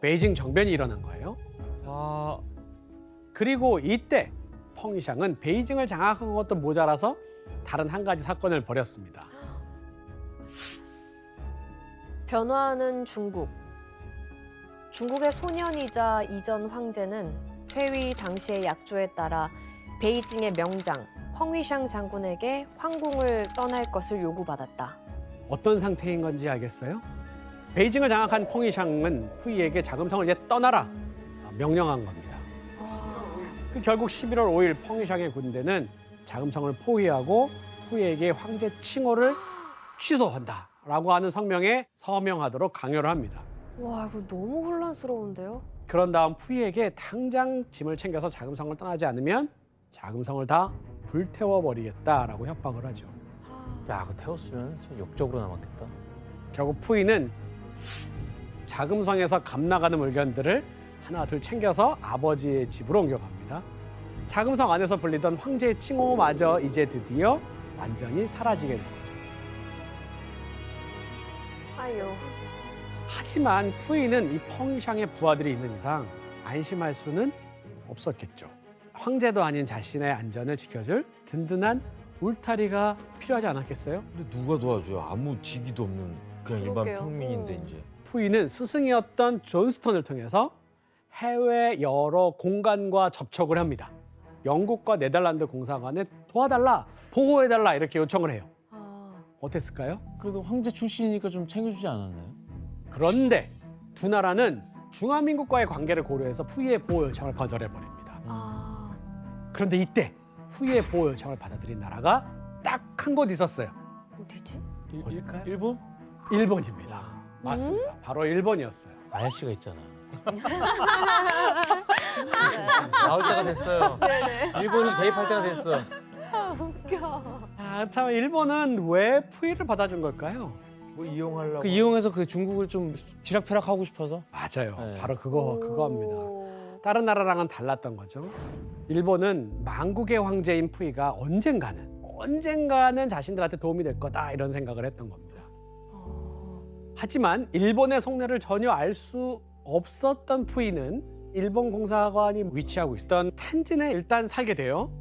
베이징 정변이 일어난 거예요. 아, 그리고 이때 펑이샹은 베이징을 장악한 것도 모자라서 다른 한 가지 사건을 벌였습니다. 변화하는 중국. 중국의 소년이자 이전 황제는 퇴위 당시의 약조에 따라 베이징의 명장 펑위샹 장군에게 황궁을 떠날 것을 요구받았다. 어떤 상태인 건지 알겠어요? 베이징을 장악한 펑이샹은 푸이에게 자금성을 이제 떠나라 명령한 겁니다. 그 결국 11월 5일 펑이샹의 군대는 자금성을 포위하고 푸이에게 황제 칭호를 취소한다라고 하는 성명에 서명하도록 강요를 합니다. 와, 이거 너무 혼란스러운데요? 그런 다음 푸이에게 당장 짐을 챙겨서 자금성을 떠나지 않으면 자금성을 다 불태워버리겠다라고 협박을 하죠. 야, 그거 태웠으면 참 역적으로 남았겠다. 결국 푸이는 자금성에서 감나가는 물건들을 하나 둘 챙겨서 아버지의 집으로 옮겨갑니다. 자금성 안에서 불리던 황제의 칭호마저 이제 드디어 완전히 사라지게 된 거죠. 아유. 하지만 푸이는 이 펑이샹의 부하들이 있는 이상 안심할 수는 없었겠죠. 황제도 아닌 자신의 안전을 지켜줄 든든한 울타리가 필요하지 않았겠어요? 근데 누가 도와줘요? 아무 직위도 없는 그냥 일반 그러게요. 평민인데 이제. 푸이는 스승이었던 존스턴을 통해서 해외 여러 공간과 접촉을 합니다. 영국과 네덜란드 공사관에 도와달라, 보호해달라 이렇게 요청을 해요. 어땠을까요? 그래도 황제 출신이니까 좀 챙겨주지 않았나요? 그런데 두 나라는 중화민국과의 관계를 고려해서 푸이의 보호 요청을 거절해버립니다. 그런데 이때 푸이의 보호 요청을 받아들인 나라가 딱 한 곳 있었어요. 어디지? 어딜까요? 일본? 일본입니다. 맞습니다. 바로 일본이었어요. 아야씨가 있잖아. 나올 때가 됐어요. 일본이 개입할 때가 됐어. 그렇다면 일본은 왜 푸이를 받아준 걸까요? 뭐 이용하려고. 그 이용해서 그 중국을 좀 쥐락펴락하고 싶어서. 맞아요. 네. 바로 그거입니다. 다른 나라랑은 달랐던 거죠. 일본은 만국의 황제인 푸이가 언젠가는 자신들한테 도움이 될 거다 이런 생각을 했던 겁니다. 하지만 일본의 속내를 전혀 알 수 없었던 푸이는 일본 공사관이 위치하고 있었던 텐진에 일단 살게 돼요.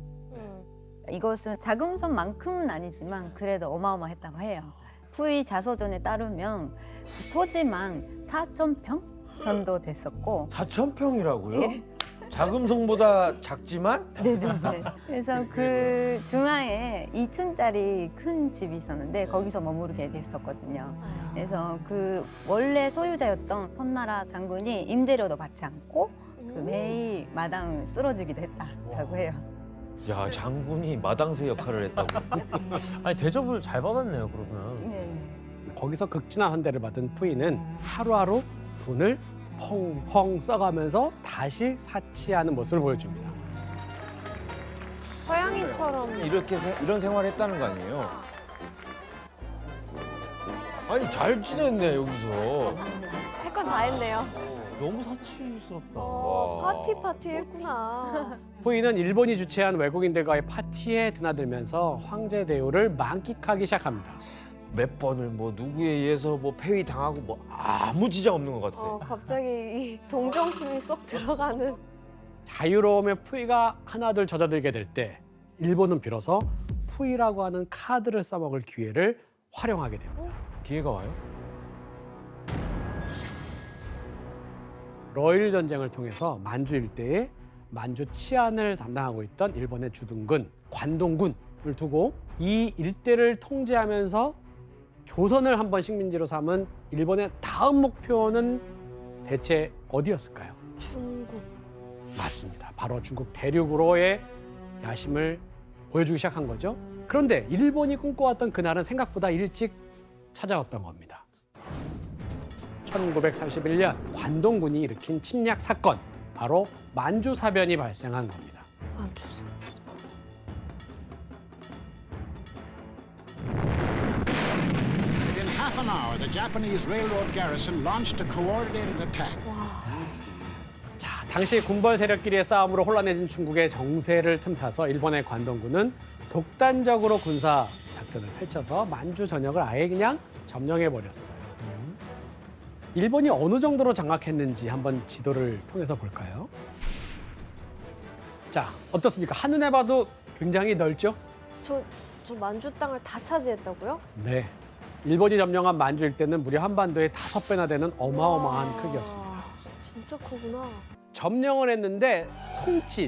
이것은 자금성만큼은 아니지만 그래도 어마어마했다고 해요. 푸이 자서전에 따르면 그 토지만 4,000평 정도 됐었고 4,000평이라고요? 예. 자금성보다 작지만? 네네네. 그래서 그 중앙에 2층짜리 큰 집이 있었는데 거기서 머무르게 됐었거든요. 그래서 그 원래 소유자였던 선나라 장군이 임대료도 받지 않고 그 매일 마당을 쓸어주기도 했다라고 해요. 야, 장군이 마당새 역할을 했다고. 아니 대접을 잘 받았네요 그러면. 네네. 거기서 극진한 헌대를 받은 푸이는 하루하루 돈을 펑펑 써가면서 다시 사치하는 모습을 보여줍니다. 서양인처럼 이렇게 이런 생활을 했다는 거 아니에요? 아니 잘 지냈네 여기서. 할 건 다 했네요. 너무 사치스럽다. 와. 파티 했구나. 푸이는 일본이 주최한 외국인들과의 파티에 드나들면서 황제 대우를 만끽하기 시작합니다. 몇 번을 뭐 누구에 의해서 뭐 폐위 당하고 뭐 아무 지장 없는 것 같아. 갑자기 이 동정심이 쏙 들어가는. 자유로움에 푸이가 하나둘 젖어들게 될 때 일본은 비로소 푸이라고 하는 카드를 써먹을 기회를 활용하게 됩니다. 기회가 와요? 러일 전쟁을 통해서 만주 일대에 만주 치안을 담당하고 있던 일본의 주둔군 관동군을 두고 이 일대를 통제하면서 조선을 한번 식민지로 삼은 일본의 다음 목표는 대체 어디였을까요? 중국. 맞습니다. 바로 중국 대륙으로의 야심을 보여주기 시작한 거죠. 그런데 일본이 꿈꿔왔던 그날은 생각보다 일찍 찾아왔던 겁니다. 1931년 관동군이 일으킨 침략 사건, 바로 만주사변이 발생한 겁니다. 만주사. Within half an hour, the Japanese railroad garrison launched a coordinated attack. 자, 당시 군벌 세력끼리의 싸움으로 혼란해진 중국의 정세를 틈타서 일본의 관동군은 독단적으로 군사 작전을 펼쳐서 만주 전역을 아예 그냥 점령해 버렸어요. 일본이 어느 정도로 장악했는지 한번 지도를 통해서 볼까요? 자, 어떻습니까? 한눈에 봐도 굉장히 넓죠? 저 만주 땅을 다 차지했다고요? 네. 일본이 점령한 만주 일대는 무려 한반도의 5배나 되는 어마어마한 크기였습니다. 진짜 크구나. 점령을 했는데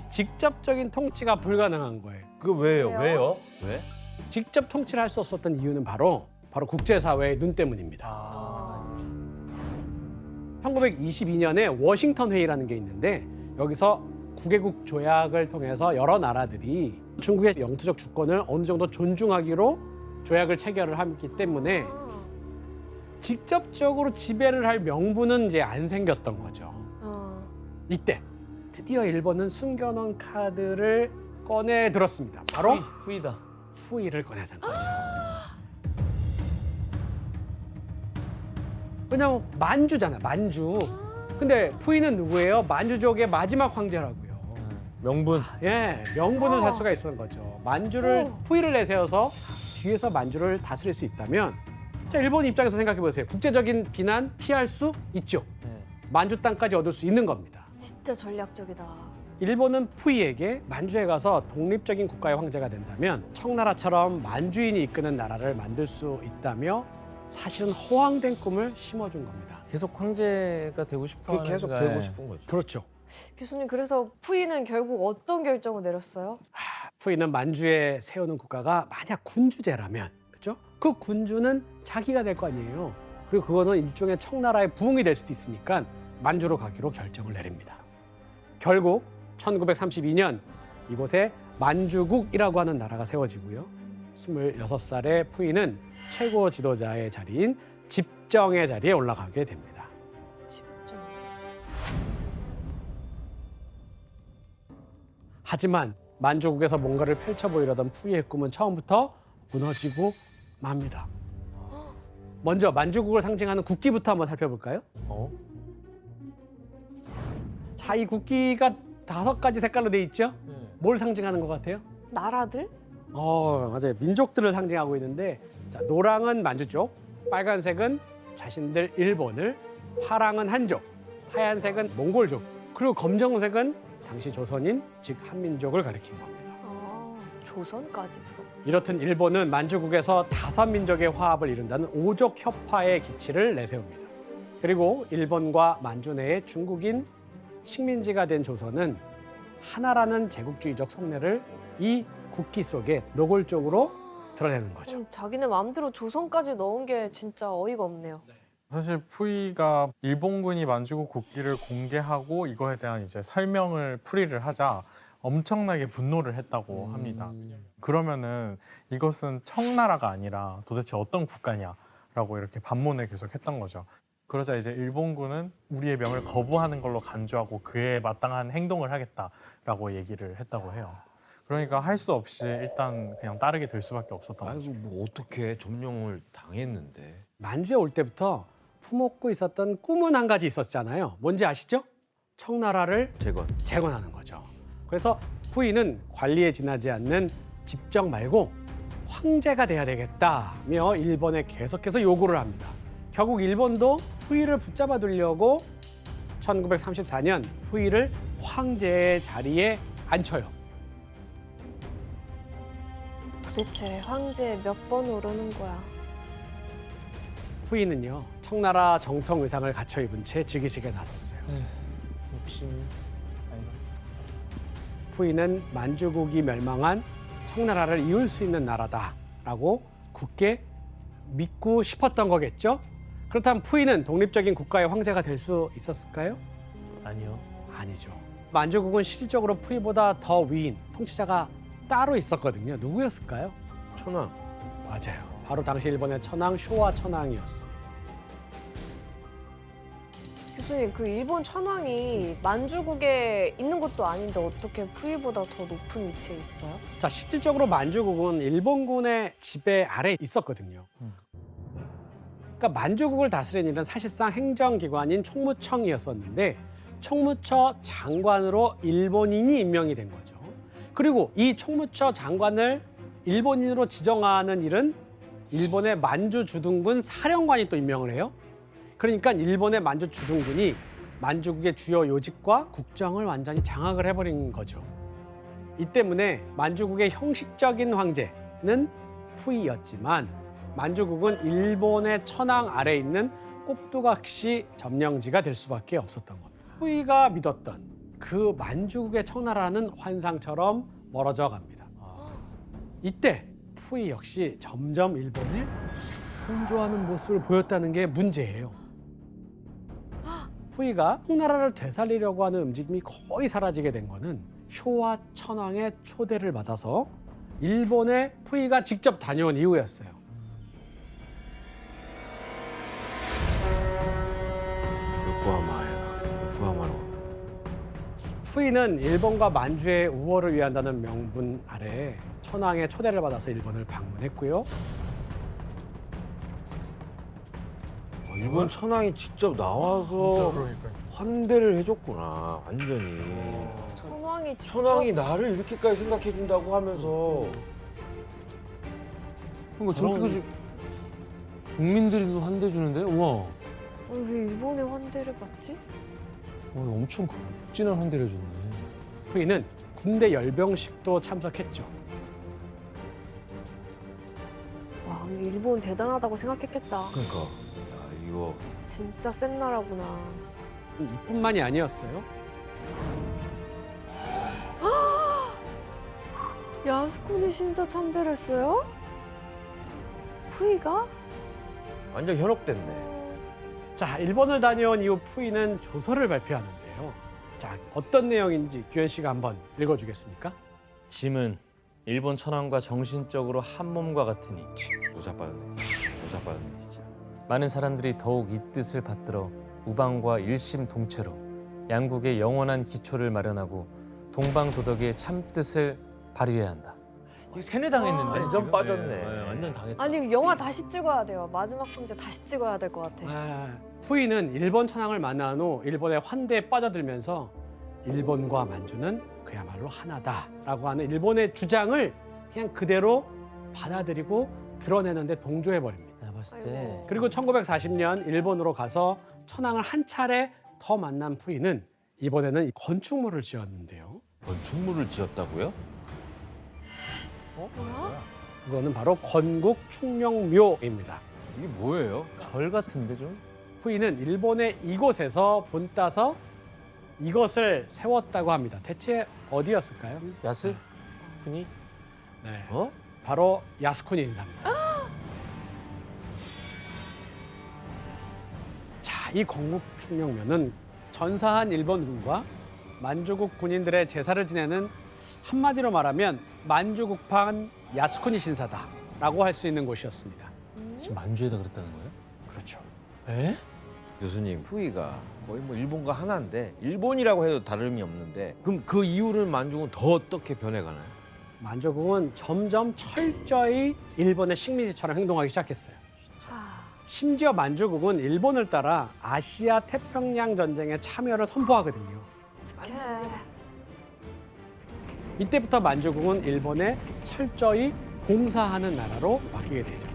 직접적인 통치가 불가능한 거예요. 그 왜요? 왜요? 왜요? 왜? 직접 통치를 할 수 없었던 이유는 바로 국제사회의 눈 때문입니다. 아, 1922년에 워싱턴 회의라는 게 있는데 여기서 9개국 조약을 통해서 여러 나라들이 중국의 영토적 주권을 어느 정도 존중하기로 조약을 체결을 했기 때문에 직접적으로 지배를 할 명분은 이제 안 생겼던 거죠. 이때 드디어 일본은 숨겨놓은 카드를 꺼내 들었습니다. 바로 후이다. 후이를 꺼내든 거죠. 왜냐면 만주잖아, 만주. 근데 푸이는 누구예요? 만주족의 마지막 황제라고요. 명분. 예, 명분을 살 수가 있었던 거죠. 만주를 푸이를 내세워서 뒤에서 만주를 다스릴 수 있다면, 자, 일본 입장에서 생각해 보세요. 국제적인 비난 피할 수 있죠. 만주 땅까지 얻을 수 있는 겁니다. 진짜 전략적이다. 일본은 푸이에게 만주에 가서 독립적인 국가의 황제가 된다면 청나라처럼 만주인이 이끄는 나라를 만들 수 있다며 사실은 허황된 꿈을 심어준 겁니다. 계속 황제가 되고 싶어 하는 계속 거야. 되고 싶은 거죠. 그렇죠. 교수님, 그래서 푸이는 결국 어떤 결정을 내렸어요? 푸이는 만주에 세우는 국가가 만약 군주제라면, 그렇죠? 그 군주는 자기가 될 거 아니에요. 그리고 그거는 일종의 청나라의 부흥이 될 수도 있으니까 만주로 가기로 결정을 내립니다. 결국 1932년 이곳에 만주국이라고 하는 나라가 세워지고요. 26살의 푸이는 최고 지도자의 자리인 집정의 자리에 올라가게 됩니다. 집중. 하지만 만주국에서 뭔가를 펼쳐 보이려던 푸이의 꿈은 처음부터 무너지고 맙니다. 먼저 만주국을 상징하는 국기부터 한번 살펴볼까요? 어? 자, 이 국기가 5가지 색깔로 돼 있죠? 뭘 상징하는 것 같아요? 나라들? 맞아요. 민족들을 상징하고 있는데, 자, 노랑은 만주 쪽, 빨간색은 자신들 일본을, 파랑은 한족, 하얀색은 몽골족, 그리고 검정색은 당시 조선인, 즉 한민족을 가리킨 겁니다. 조선까지 들어. 이렇듯 일본은 만주국에서 5민족의 화합을 이룬다는 오족 협화의 기치를 내세웁니다. 그리고 일본과 만주 내에 중국인 식민지가 된 조선은 하나라는 제국주의적 속내를 이 국기 속에 노골적으로 드러내는 거죠. 자기네 마음대로 조선까지 넣은 게 진짜 어이가 없네요. 사실 푸이가 일본군이 만주국 국기를 공개하고 이거에 대한 이제 설명을 풀이를 하자 엄청나게 분노를 했다고 합니다. 그러면은 이것은 청나라가 아니라 도대체 어떤 국가냐라고 이렇게 반문을 계속 했던 거죠. 그러자 이제 일본군은 우리의 명을 거부하는 걸로 간주하고 그에 마땅한 행동을 하겠다라고 얘기를 했다고 해요. 그러니까 할 수 없이 일단 그냥 따르게 될 수밖에 없었던 거죠. 아이고 뭐 어떻게 점령을 당했는데. 만주에 올 때부터 품었고 있었던 꿈은 한 가지 있었잖아요. 뭔지 아시죠? 청나라를 재건하는 거죠. 그래서 푸이는 관리에 지나지 않는 집정 말고 황제가 돼야 되겠다며 일본에 계속해서 요구를 합니다. 결국 일본도 푸이를 붙잡아 두려고 1934년 푸이를 황제의 자리에 앉혀요. 도대체 황제 몇 번 오르는 거야? 푸이는요, 청나라 정통 의상을 갖춰 입은 채 즉위식에 나섰어요. 욕심. 푸이는 만주국이 멸망한 청나라를 이을 수 있는 나라다라고 굳게 믿고 싶었던 거겠죠? 그렇다면 푸이는 독립적인 국가의 황제가 될 수 있었을까요? 아니요. 아니죠. 만주국은 실질적으로 푸이보다 더 위인 통치자가 따로 있었거든요. 누구였을까요? 천황. 맞아요. 바로 당시 일본의 천황 쇼와 천황이었어. 교수님, 그 일본 천황이 만주국에 있는 것도 아닌데 어떻게 푸이보다 더 높은 위치에 있어요? 자, 실질적으로 만주국은 일본군의 지배 아래에 있었거든요. 그러니까 만주국을 다스리는 일은 사실상 행정기관인 총무청이었었는데 총무처 장관으로 일본인이 임명이 된 거죠. 그리고 이 총무처 장관을 일본인으로 지정하는 일은 일본의 만주 주둔군 사령관이 또 임명을 해요. 그러니까 일본의 만주 주둔군이 만주국의 주요 요직과 국정을 완전히 장악을 해버린 거죠. 이 때문에 만주국의 형식적인 황제는 푸이였지만 만주국은 일본의 천황 아래에 있는 꼭두각시 점령지가 될 수밖에 없었던 겁니다. 푸이가 믿었던 그 만주국의 청나라는 환상처럼 멀어져 갑니다. 이때 푸이 역시 점점 일본에 동조하는 모습을 보였다는 게 문제예요. 푸이가 청나라를 되살리려고 하는 움직임이 거의 사라지게 된 거는 쇼와 천황의 초대를 받아서 일본에 푸이가 직접 다녀온 이후였어요. 요코하마로. 푸이는 일본과 만주의 우호를 위한다는 명분 아래 천황의 초대를 받아서 일본을 방문했고요. 일본 천황이 직접 나와서 그러니까요. 환대를 해줬구나, 완전히. 천황이 직접 천황이 나를 이렇게까지 생각해준다고 하면서. 그러니까 저렇게까지 국민들이 환대 주는데, 우와, 왜 일본의 환대를 받지? 엄청 극진한 환대를 해줬네. 푸이는 군대 열병식도 참석했죠. 와, 근데 일본 대단하다고 생각했겠다. 그러니까. 야, 이거. 진짜 센 나라구나. 이뿐만이 아니었어요. 야스쿠니 신사 참배했어요? 푸이가? 완전 현혹됐네. 자, 일본을 다녀온 이후 푸이는 조서를 발표하는데요. 자, 어떤 내용인지 규현 씨가 한번 읽어주겠습니까? 짐은 일본 천황과 정신적으로 한 몸과 같으니 오자빠졌네. 진짜. 많은 사람들이 더욱 이 뜻을 받들어 우방과 일심동체로 양국의 영원한 기초를 마련하고 동방 도덕의 참 뜻을 발휘해야 한다. 이거 세뇌당했는데. 완전 지금? 빠졌네. 완전 당했다. 아니 영화 다시 찍어야 돼요. 마지막 편지 다시 찍어야 될 것 같아. 푸이는 일본 천황을 만난 후 일본의 환대에 빠져들면서 일본과 만주는 그야말로 하나다라고 하는 일본의 주장을 그냥 그대로 받아들이고 드러내는데 동조해버립니다. 내가 봤을 때 그리고 1940년 일본으로 가서 천황을 한 차례 더 만난 푸이는 이번에는 건축물을 지었는데요. 건축물을 지었다고요? 뭐야? 그거는 바로 건국 충령묘입니다. 이게 뭐예요? 절 같은데 좀? 푸이는 일본의 이곳에서 본따서 이것을 세웠다고 합니다. 대체 어디였을까요? 야스? 군이? 네, 어? 바로 야스쿠니 신사입니다. 자, 이 건국 충령묘는 전사한 일본군과 만주국 군인들의 제사를 지내는 한마디로 말하면 만주국판 야스쿠니 신사다라고 할 수 있는 곳이었습니다. 지금 만주에다 그랬다는 거예요? 그렇죠. 에? 교수님, 푸이가 거의 뭐 일본과 하나인데 일본이라고 해도 다름이 없는데 그럼 그 이후는 만주는 더 어떻게 변해가나요? 만주국은 점점 철저히 일본의 식민지처럼 행동하기 시작했어요. 심지어 만주국은 일본을 따라 아시아 태평양 전쟁에 참여를 선포하거든요. 이때부터 만주국은 일본에 철저히 봉사하는 나라로 바뀌게 되죠.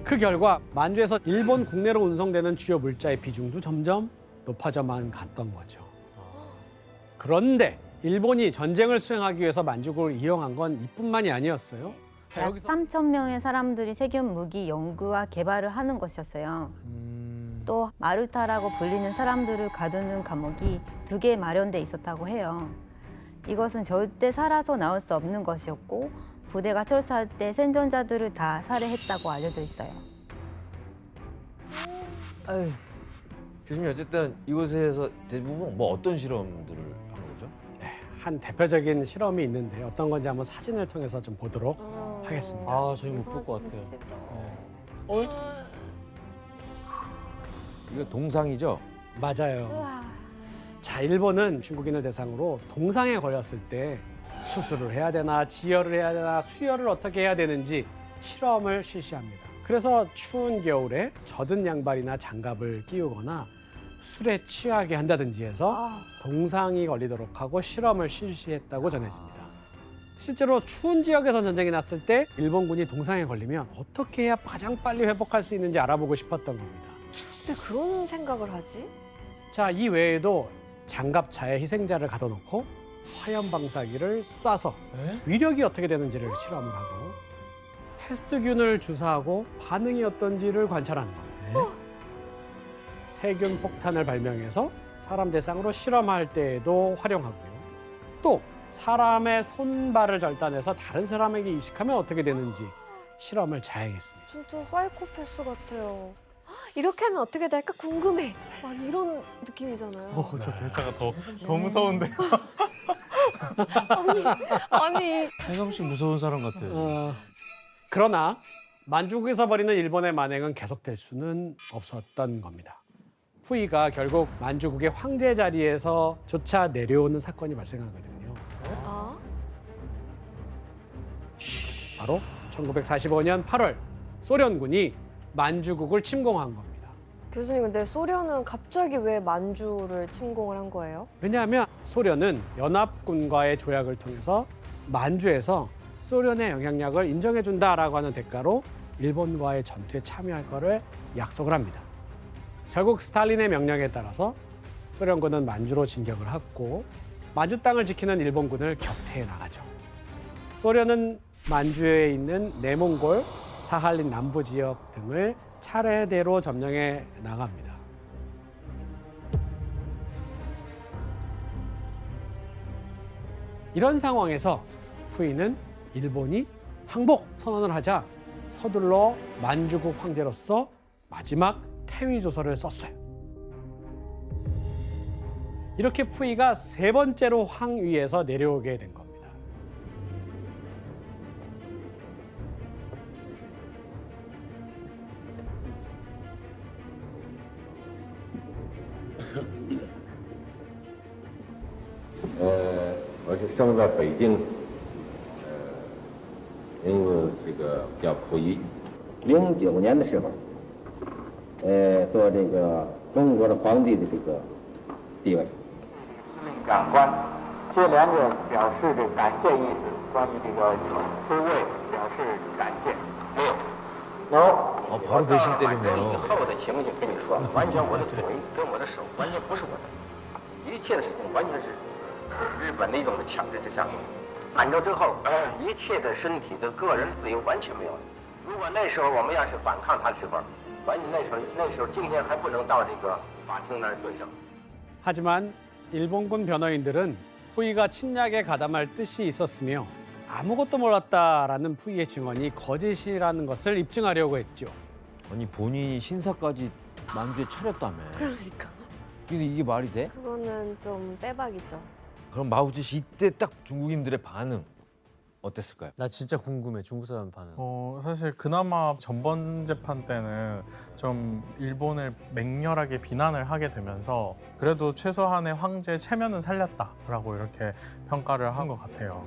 그 결과 만주에서 일본 국내로 운송되는 주요 물자의 비중도 점점 높아져만 갔던 거죠. 그런데 일본이 전쟁을 수행하기 위해서 만주국을 이용한 건 이뿐만이 아니었어요. 자, 약 여기서 3,000명의 사람들이 세균 무기 연구와 개발을 하는 것이었어요. 또 마르타라고 불리는 사람들을 가두는 감옥이 2개 마련돼 있었다고 해요. 이것은 절대 살아서 나올 수 없는 것이었고 부대가 철수할 때 생존자들을 다 살해했다고 알려져 있어요. 아유, 교수님 어쨌든 이곳에서 대부분 뭐 어떤 실험들을 한 거죠? 네, 한 대표적인 실험이 있는데 어떤 건지 한번 사진을 통해서 좀 보도록 하겠습니다. 아, 저희 못 볼 것 같아요. 이거 동상이죠? 맞아요. 자, 일본은 중국인을 대상으로 동상에 걸렸을 때 수술을 해야 되나, 지혈을 해야 되나, 수혈을 어떻게 해야 되는지 실험을 실시합니다. 그래서 추운 겨울에 젖은 양발이나 장갑을 끼우거나 술에 취하게 한다든지 해서 동상이 걸리도록 하고 실험을 실시했다고 전해집니다. 실제로 추운 지역에서 전쟁이 났을 때 일본군이 동상에 걸리면 어떻게 해야 가장 빨리 회복할 수 있는지 알아보고 싶었던 겁니다. 어떻게 그런 생각을 하지? 자, 이 외에도 장갑차에 희생자를 가둬놓고 화염 방사기를 쏴서 위력이 어떻게 되는지를 실험을 하고 패스트균을 주사하고 반응이 어떤지를 관찰하는 거예요. 세균 폭탄을 발명해서 사람 대상으로 실험할 때에도 활용하고요. 또 사람의 손발을 절단해서 다른 사람에게 이식하면 어떻게 되는지 실험을 자행했습니다. 진짜 사이코패스 같아요. 이렇게 하면 어떻게 될까 궁금해. 막 이런 느낌이잖아요. 저 대사가 더 무서운데. 아니 혜성 씨 무서운 사람 같아. 그러나 만주국에서 벌이는 일본의 만행은 계속될 수는 없었던 겁니다. 푸이가 결국 만주국의 황제 자리에서조차 내려오는 사건이 발생하거든요. 아 바로 1945년 8월 소련군이 만주국을 침공한 겁니다. 교수님 근데 소련은 갑자기 왜 만주를 침공을 한 거예요? 왜냐하면 소련은 연합군과의 조약을 통해서 만주에서 소련의 영향력을 인정해준다라고 하는 대가로 일본과의 전투에 참여할 거를 약속을 합니다. 결국 스탈린의 명령에 따라서 소련군은 만주로 진격을 하고 만주 땅을 지키는 일본군을 격퇴해 나가죠. 소련은 만주에 있는 내몽골, 사할린 남부 지역 등을 차례대로 점령해 나갑니다. 이런 상황에서 푸이는 일본이 항복 선언을 하자 서둘러 만주국 황제로서 마지막 태위 조서를 썼어요. 이렇게 푸이가 세 번째로 황위에서 내려오게 된 겁니다.我是生在北京，名字这个叫溥仪。09年的时候，做这个中国的皇帝的这个地位。司令长官，这两个表示的感谢意思，关于这个出位表示感谢，没有。no， 바로 배신 때리네요. 以后的情形跟你说，完全我的腿跟我的手完全不是我的，一切的事情完全是日本的一种强制之下，按照之后，一切的身体的个人自由完全没有了。如果那时候我们要是反抗他的时候，完全那时候今天还不能到这个法庭那儿对证。 하지만 일본군 변호인들은 푸이가 침략에 가담할 뜻이 있었으며 아무것도 몰랐다라는 푸이의 증언이 거짓이라는 것을 입증하려고 했죠. 아니 본인이 신사까지 만주에 차렸다며. 그러니까 이게 말이 돼? 그거는 좀 빼박이죠. 그럼 마우지 씨 이때 딱 중국인들의 반응 어땠을까요? 나 진짜 궁금해 중국 사람 반응. 사실 그나마 전번 재판 때는 좀 일본을 맹렬하게 비난을 하게 되면서 그래도 최소한의 황제의 체면은 살렸다라고 이렇게 평가를 한 것 같아요.